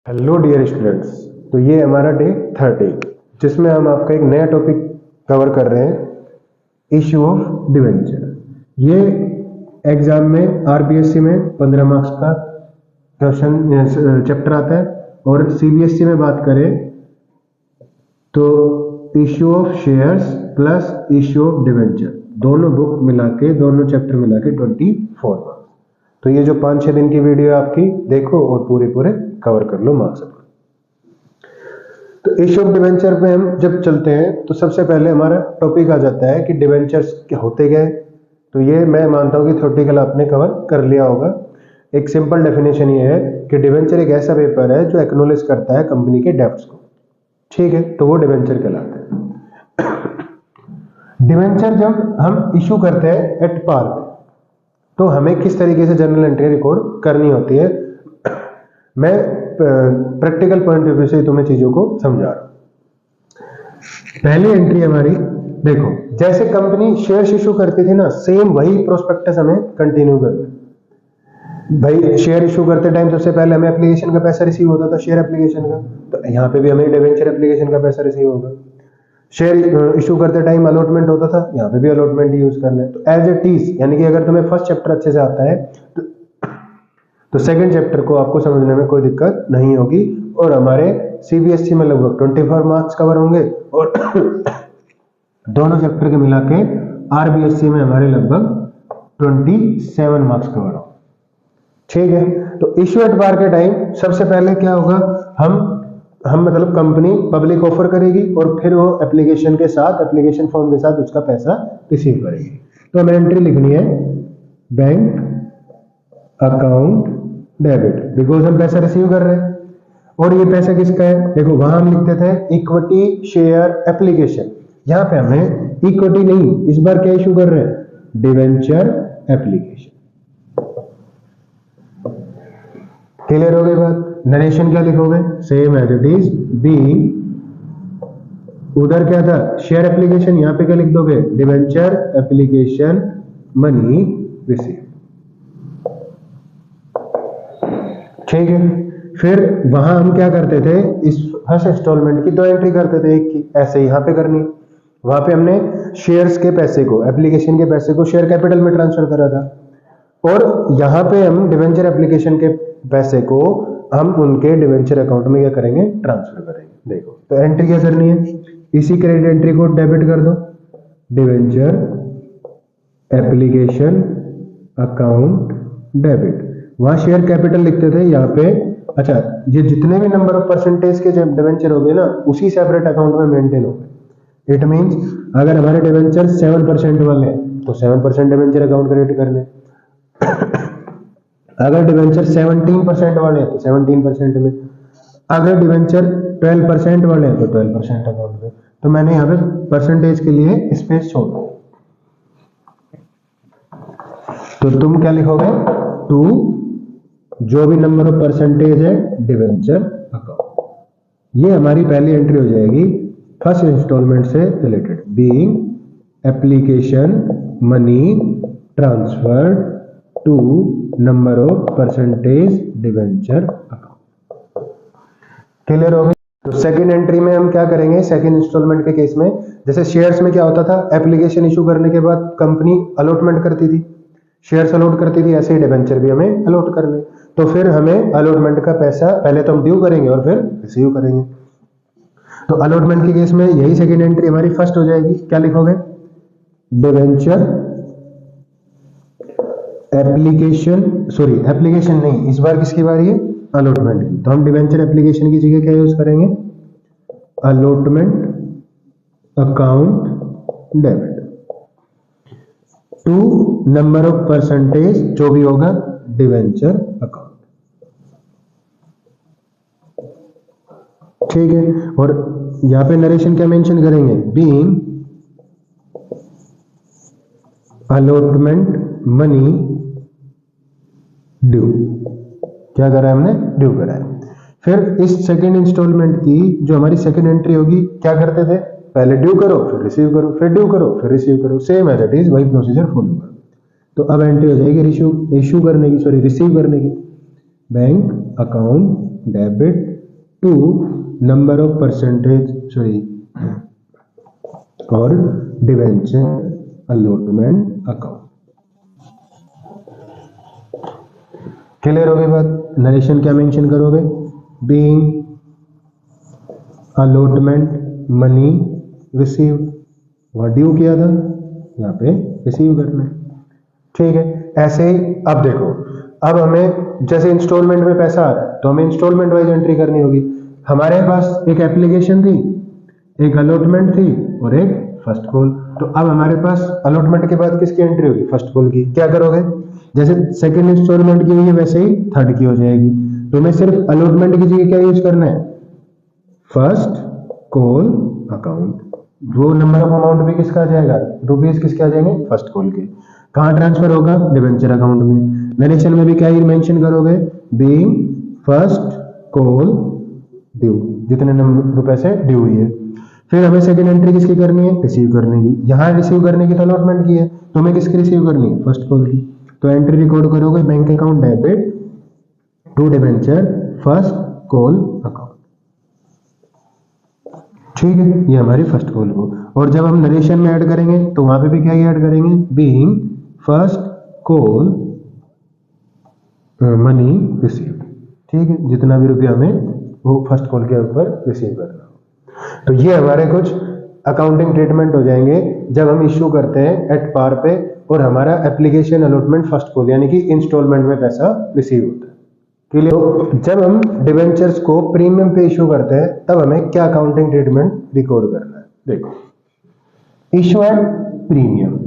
Hello dear students. तो ये हमारा डे 30 जिसमें हम आपका एक नया टॉपिक कवर कर रहे हैं, इशू ऑफ डिवेंचर। ये एग्जाम में आरबीएससी में 15 मार्क्स का क्वेश्चन चैप्टर आता है, और सीबीएसई में बात करें तो issue of shares plus issue of debenture दोनों बुक मिला के, दोनों चैप्टर मिला के 24 मार्क्स। तो ये जो 5-6 दिन की वीडियो आपकी देखो और पूरे कवर कर लो मार्क्स। तो इशू ऑफ डिवेंचर पे हम जब चलते हैं तो सबसे पहले हमारा टॉपिक आ जाता है कि डिवेंचर्स क्या होते क्या है। तो ये मैं मानता हूँ कि थ्योरेटिकल आपने कवर कर लिया होगा। एक सिंपल डेफिनेशन ये है कि डिवेंचर एक ऐसा पेपर है जो एक्नॉलेज करता है कंपनी के डेब्ट्स को, ठीक है, तो वो डिवेंचर कहलाता है। डिवेंचर जब हम इशू करते हैं एट पार पे, तो हमें किस तरीके से जर्नल एंट्री रिकॉर्ड करनी होती है, मैं प्रैक्टिकल पॉइंट ऑफ व्यू से तुम्हें चीजों को समझा रहा हूं। पहली एंट्री हमारी देखो, जैसे कंपनी शेयर्स इशू करती थी ना, सेम वही प्रोस्पेक्टस हमें कंटिन्यू करना है। भाई शेयर इशू करते टाइम सबसे पहले हमें एप्लीकेशन का पैसा रिसीव होता था, शेयर एप्लीकेशन का, तो यहाँ पे भी हमें डिवेंचर एप्लीकेशन का पैसा रिसीव होगा। शेयर इशू करते टाइम अलॉटमेंट होता था, यहाँ पे भी अलॉटमेंट यूज करना है। तो एज इट इज, यानी कि अगर तुम्हें फर्स्ट चैप्टर अच्छे से आता है तो सेकंड चैप्टर को आपको समझने में कोई दिक्कत नहीं होगी, और हमारे सीबीएसई में लगभग 24 मार्क्स कवर होंगे, और दोनों चैप्टर के मिला के आरबीएससी में हमारे लगभग 27 मार्क्स कवर होंगे, ठीक है। तो इशू एट बार के टाइम सबसे पहले क्या होगा, हम मतलब कंपनी पब्लिक ऑफर करेगी और फिर वो एप्लीकेशन के साथ, एप्लीकेशन फॉर्म के साथ उसका पैसा रिसीव करेगी। तो हमें एंट्री लिखनी है बैंक अकाउंट डेबिट, बिकॉज हम पैसा रिसीव कर रहे हैं। और ये पैसा किसका है, देखो वहां हम लिखते थे इक्विटी शेयर एप्लीकेशन, यहाँ पे हमें इक्विटी नहीं, इस बार क्या इशू कर रहे हैं, डिवेंचर एप्लीकेशन। क्लियर हो गई बात। नरेशन क्या लिखोगे, same as it is, being, उधर क्या था शेयर एप्लीकेशन, यहाँ पे क्या लिख दोगे, डिवेंचर एप्लीकेशन मनी रिसीव, ठीक है। फिर वहां हम क्या करते थे, इस फर्स्ट इंस्टॉलमेंट की 2 एंट्री करते थे, एक की ऐसे यहाँ पे करनी, वहां पे हमने शेयर्स के पैसे को, एप्लीकेशन के पैसे को शेयर कैपिटल में ट्रांसफर करा था, और यहाँ पे हम डिवेंचर एप्लीकेशन के पैसे को हम उनके डिवेंचर अकाउंट में क्या करेंगे, ट्रांसफर करेंगे। देखो तो एंट्री क्या करनी है, इसी क्रेडिट एंट्री को डेबिट कर दो, डिवेंचर एप्लीकेशन अकाउंट डेबिट। वहां शेयर कैपिटल लिखते थे, यहाँ पे अच्छा ये जितने भी नंबर ऑफ परसेंटेज के जब डिवेंचर हो गए ना, उसी सेपरेट अकाउंट में मेंटेन हो गए। इट मींस अगर हमारे डिवेंचर 7% वाले हैं तो 7% डिवेंचर अकाउंट क्रिएट कर लें, अगर डिवेंचर 17% वाले हैं तो 17% में, अगर डिवेंचर 12% वाले हैं तो 12% अकाउंट में। तो मैंने यहाँ पे परसेंटेज के लिए स्पेस छोड़ दिया, तो तुम क्या लिखोगे, टू जो भी नंबर ऑफ परसेंटेज है डिवेंचर अकाउंट। ये हमारी पहली एंट्री हो जाएगी फर्स्ट इंस्टॉलमेंट से related, being application money transferred to number of percentage debenture account. Clear हो गई। तो सेकंड एंट्री में हम क्या करेंगे, सेकंड इंस्टॉलमेंट के केस में, जैसे शेयर्स में क्या होता था, एप्लीकेशन इशू करने के बाद कंपनी अलॉटमेंट करती थी, शेयर्स अलॉट करती थी, ऐसे ही डिवेंचर भी हमें अलॉट करने। तो फिर हमें अलॉटमेंट का पैसा पहले तो हम ड्यू करेंगे और फिर रिसीव करेंगे। तो अलॉटमेंट के केस में यही सेकंड एंट्री हमारी फर्स्ट हो जाएगी। क्या लिखोगे, डिवेंचर एप्लीकेशन, सॉरी एप्लीकेशन नहीं, इस बार किसकी बारी है, अलॉटमेंट की। तो हम डिवेंचर एप्लीकेशन की जगह क्या यूज करेंगे, allotment account debit to number of percentage जो भी होगा डिवेंचर अकाउंट, ठीक है। और यहां पे नरेशन क्या मेंशन करेंगे, बीइंग अलॉटमेंट मनी ड्यू, क्या करा है हमने, ड्यू करा है। फिर इस सेकंड इंस्टॉलमेंट की जो हमारी सेकंड एंट्री होगी, क्या करते थे, पहले ड्यू करो फिर रिसीव करो, फिर ड्यू करो फिर रिसीव करो, सेम एज इट इज वही प्रोसीजर फॉलो करो। तो अब एंट्री हो जाएगी इशू करने की, सॉरी रिसीव करने की। Bank account debit to number of percentage और डिवेंचर अलॉटमेंट अकाउंट। क्लियर हो गई बात। नरेशन क्या मेंशन करोगे? बीइंग अलॉटमेंट मनी रिसीव्ड, वहां ड्यू किया था, यहाँ पे रिसीव करना है। ठीक है, ऐसे ही अब देखो, अब हमें जैसे इंस्टॉलमेंट में पैसा आ रहा है तो हमें इंस्टॉलमेंट वाइज एंट्री करनी होगी। हमारे पास एक एप्लीकेशन थी, एक अलॉटमेंट थी और एक फर्स्ट कॉल। तो अब हमारे पास अलॉटमेंट के बाद किसकी एंट्री होगी? फर्स्ट कॉल की। क्या करोगे? जैसे सेकंड इंस्टॉलमेंट की हुई है वैसे ही थर्ड की हो जाएगी। तो हमें सिर्फ अलॉटमेंट की जगह क्या यूज करना है? First call account. वो नंबर ऑफ अमाउंट भी किसका आ जाएगा? रुपीज किसके आ जाएंगे? फर्स्ट कॉल के। कहाँ ट्रांसफर होगा? डिवेंचर अकाउंट में। नरेशन में भी क्या मेंशन करोगे? बीइंग फर्स्ट कॉल ड्यू, जितने नंबर रुपए से ड्यू हुई है। फिर हमें सेकंड एंट्री किसकी करनी है? रिसीव करने की। यहाँ रिसीव करने की तो अलॉटमेंट की है, तो हमें किसकी रिसीव करनी है? फर्स्ट कॉल की। तो एंट्री रिकॉर्ड करोगे bank account debit to debenture first call account. ठीक है, ये हमारी फर्स्ट कॉल को। और जब हम नरेशन में ऐड करेंगे तो वहां पे भी क्या ऐड करेंगे? Being first call money received. ठीक है, जितना भी रुपया हमें वो फर्स्ट कॉल के ऊपर रिसीव करना हो। तो ये हमारे कुछ अकाउंटिंग ट्रीटमेंट हो जाएंगे जब हम इश्यू करते हैं एट पार पे और हमारा एप्लीकेशन अलॉटमेंट फर्स्ट कॉल यानी कि इंस्टॉलमेंट में पैसा रिसीव होता है। तो जब हम डिवेंचर्स को प्रीमियम पे इश्यू करते हैं तब हमें क्या अकाउंटिंग ट्रीटमेंट रिकॉर्ड करना है? देखो, इश्यू एट प्रीमियम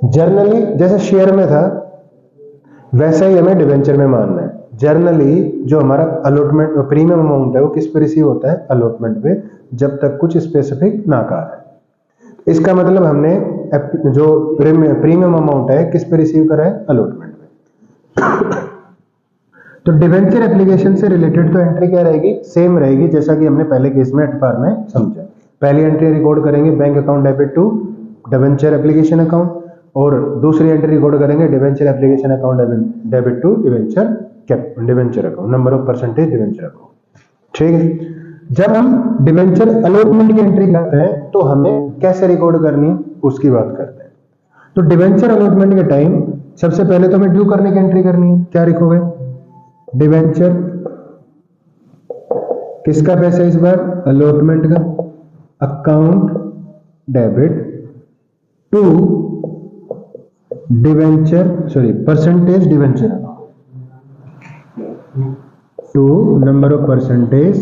जर्नली जैसे शेयर में था वैसा ही हमें डिवेंचर में मानना है। जर्नली जो हमारा अलॉटमेंट प्रीमियम अमाउंट है वो किस पे रिसीव होता है? अलॉटमेंट पे, जब तक कुछ स्पेसिफिक ना कहा है। इसका मतलब हमने जो प्रीमियम अमाउंट है किस पे रिसीव करा है? अलॉटमेंट पे। तो डिवेंचर एप्लीकेशन से रिलेटेड तो एंट्री क्या रहेगी? सेम रहेगी जैसा कि हमने पहले केस में एट पार में समझा। पहली एंट्री रिकॉर्ड करेंगे bank account debit to debenture application account और दूसरी एंट्री रिकॉर्ड करेंगे debenture application account debit to debenture account, number of percentage debenture account. ठीक है, जब हम डिवेंचर अलॉटमेंट की एंट्री करते हैं तो हमें कैसे रिकॉर्ड करनी है उसकी बात करते हैं। तो डिवेंचर अलॉटमेंट के टाइम सबसे पहले तो हमें ड्यू करने की एंट्री करनी है। क्या लिखोगे? डिवेंचर किसका पैसा इस बार? अलॉटमेंट का। Account debit to debenture percentage debenture to number of percentage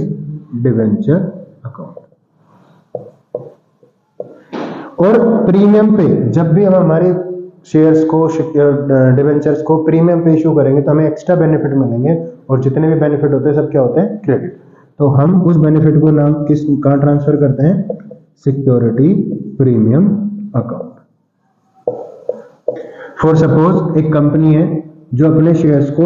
debenture account. और प्रीमियम पे जब भी हम हमारे शेयर्स को डिवेंचर्स को प्रीमियम पे इशू करेंगे तो हमें एक्स्ट्रा बेनिफिट मिलेंगे और जितने भी बेनिफिट होते हैं सब क्या होते हैं? क्रेडिट। तो हम उस बेनिफिट को नाम कहाँ ट्रांसफर करते हैं? Security premium account. For suppose एक कंपनी है जो अपने शेयर्स को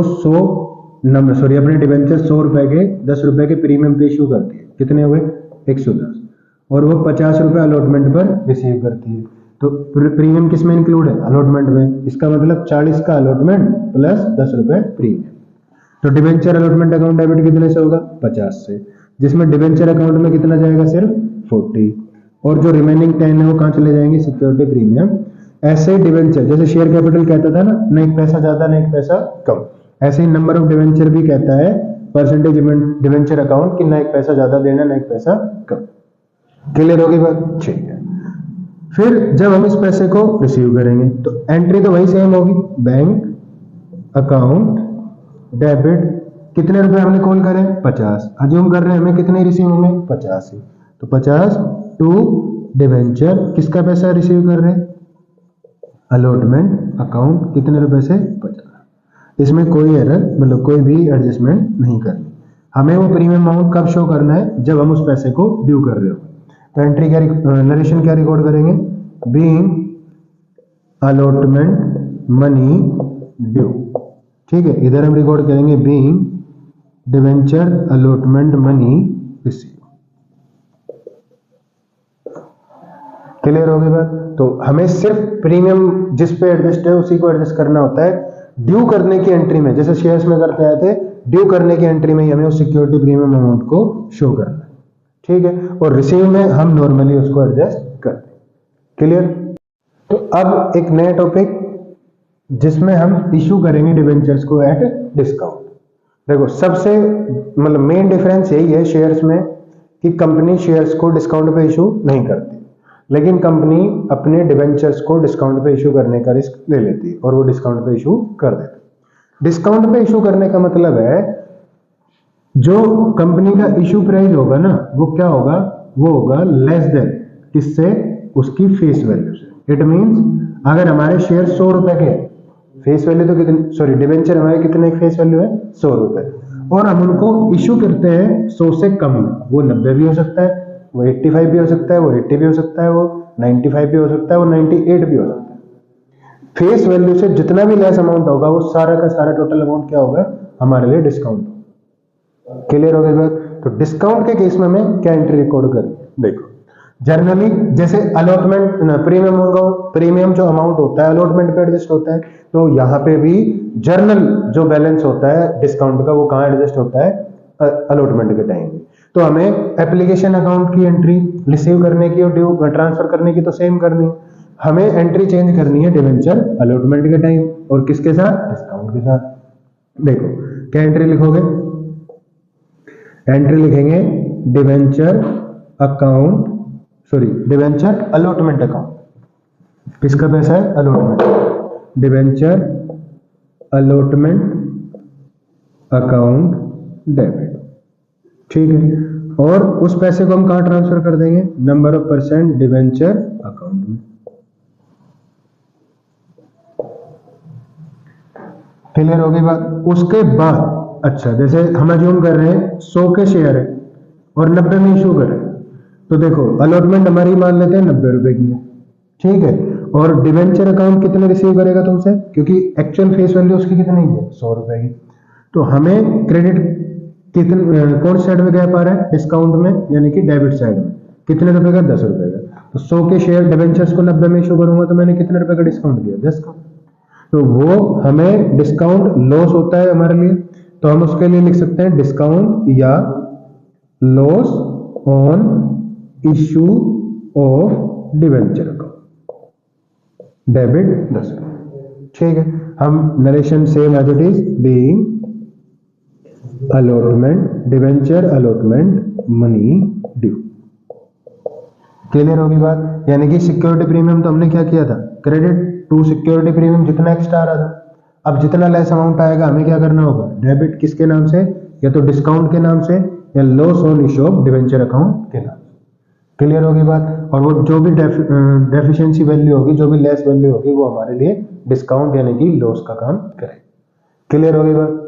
अपने डिवेंचर 100 रुपए के 10 रुपए के प्रीमियम पे इशू करती है। कितने हुए? 110। और वो 50 रुपए अलॉटमेंट पर रिसीव करती है। तो प्रीमियम किस में इंक्लूड है? अलॉटमेंट में। इसका मतलब 40 का अलॉटमेंट प्लस 10 रुपए प्रीमियम। तो डिवेंचर अलॉटमेंट अकाउंट डेबिट कितने से होगा? 50 से, जिसमें डिवेंचर अकाउंट में कितना जाएगा? सिर्फ 40। और जो रिमेनिंग 10 है वो कहाँ चले जाएंगे? Security premium. ऐसे ही डिवेंचर जैसे शेयर कैपिटल कहता था ना एक पैसा ज्यादा न एक पैसा कम, ऐसे ही नंबर ऑफ डिवेंचर भी कहता है परसेंटेज डिवेंचर अकाउंट कि ना एक पैसा ज्यादा देना ना एक पैसा कम। क्लियर होगी बात? ठीक है। फिर जब हम इस पैसे को रिसीव करेंगे तो एंट्री तो वही सेम होगी, बैंक अकाउंट डेबिट। कितने रुपए हमने कॉल करे? 50। अज्यूम कर रहे हैं हमें कितने रिसीव होंगे? 50 ही। तो 50 टू डिवेंचर किसका पैसा रिसीव कर रहे हैं? Allotment account. कितने रुपए से? 50। इसमें कोई एरर मतलब कोई भी एडजस्टमेंट नहीं करनी। हमें वो प्रीमियम अमाउंट कब शो करना है? जब हम उस पैसे को ड्यू कर रहे हो। तो एंट्री क्या नरेशन क्या रिकॉर्ड करेंगे? Being allotment money due. ठीक है, इधर हम रिकॉर्ड करेंगे being debenture allotment money receive. Clear हो गई बात? तो हमें सिर्फ प्रीमियम जिस पे एडजस्ट है उसी को एडजस्ट करना होता है। ड्यू करने की एंट्री में जैसे शेयर्स में करते आए थे ड्यू करने की एंट्री में ही हमें उस सिक्योरिटी प्रीमियम अमाउंट को शो करना है, ठीक है, और रिसीव में हम नॉर्मली उसको एडजस्ट करते हैं। क्लियर? तो अब एक नया टॉपिक जिसमें हम इशू करेंगे डिबेंचर्स को एट डिस्काउंट। देखो सबसे मतलब मेन डिफरेंस यही है शेयर्स में कि कंपनी शेयर्स को डिस्काउंट पे इशू नहीं करती, लेकिन कंपनी अपने डिबेंचर्स को डिस्काउंट पे इशू करने का रिस्क ले लेती है और वो डिस्काउंट पे इशू कर देती है। डिस्काउंट पे इशू करने का मतलब है जो कंपनी का इशू प्राइस होगा ना वो क्या होगा, वो होगा लेस देन किससे, उसकी फेस वैल्यू से। इट मींस अगर हमारे शेयर 100 रुपए के, फेस वैल्यू तो कितनी, सॉरी डिबेंचर हमारे कितने फेस वैल्यू है 100 रुपए, और हम उनको इशू करते हैं 100 से कम, वो 90 भी हो सकता है, वो 85 भी हो सकता है, वो 80 भी हो सकता है, वो 95 भी हो सकता है, वो 98 भी हो सकता है। फेस वैल्यू से जितना भी लेस अमाउंट होगा वो सारा का सारा टोटल अमाउंट क्या होगा, हमारे लिए डिस्काउंट। क्लियर हो गई बात? तो डिस्काउंट के केस में हमें क्या एंट्री रिकॉर्ड करें? देखो जनरली जैसे अलॉटमेंट प्रीमियम होगा, प्रीमियम जो अमाउंट होता है अलॉटमेंट पे एडजस्ट होता है, तो यहाँ पे भी जर्नल जो बैलेंस होता है डिस्काउंट का वो कहाँ एडजस्ट होता है, अलॉटमेंट के टाइम। तो हमें एप्लीकेशन अकाउंट की एंट्री रिसीव करने की और ड्यू ट्रांसफर करने की तो सेम करनी है, हमें एंट्री चेंज करनी है डिवेंचर अलॉटमेंट के टाइम और किसके साथ, डिस्काउंट के साथ। देखो क्या एंट्री लिखोगे, एंट्री लिखेंगे debenture account, sorry debenture allotment account. किसका पैसा है, allotment, debenture allotment account debit, ठीक है। और उस पैसे को हम कहां ट्रांसफर कर देंगे, number of percent debenture account में। क्लियर हो गई बात? उसके बाद अच्छा जैसे हम अज्यूम कर रहे हैं 100 के शेयर है और 90 में इशू कर रहे हैं, तो देखो अलॉटमेंट हमारी मान लेते हैं 90 रुपए की है, ठीक है, और डिवेंचर अकाउंट कितने रिसीव करेगा तुमसे, क्योंकि एक्चुअल फेस वैल्यू उसकी कितनी है 100 रुपए की, तो हमें क्रेडिट कितने कौन साइड में गैप आ रहा है, डिस्काउंट में, यानी कि डेबिट साइड में। कितने रुपए का, 10 रुपए का। तो 100 के शेयर डिवेंचर्स को 90 में इशू करूंगा तो मैंने कितने रुपए का डिस्काउंट दिया, 10 का। तो वो हमें डिस्काउंट लॉस होता है हमारे लिए, तो हम उसके लिए लिख सकते हैं डिस्काउंट या loss on issue of debenture account, debit 10 रुपए, ठीक है। हम narration same as it is being allotment, debenture allotment money due. Clear होगी बात? यानी कि सिक्योरिटी प्रीमियम तो हमने क्या किया था, क्रेडिट टू सिक्योरिटी प्रीमियम जितना एक्स्ट्रा आ रहा था, अब जितना लेस अमाउंट आएगा हमें क्या करना होगा, डेबिट किसके नाम से, या तो डिस्काउंट के नाम से या loss on issue of debenture account के नाम से। क्लियर होगी बात? और वो जो भी डेफिशिएंसी वैल्यू होगी, जो भी लेस वैल्यू होगी, वो हमारे लिए डिस्काउंट यानी कि लॉस का काम करेगी। क्लियर होगी बात?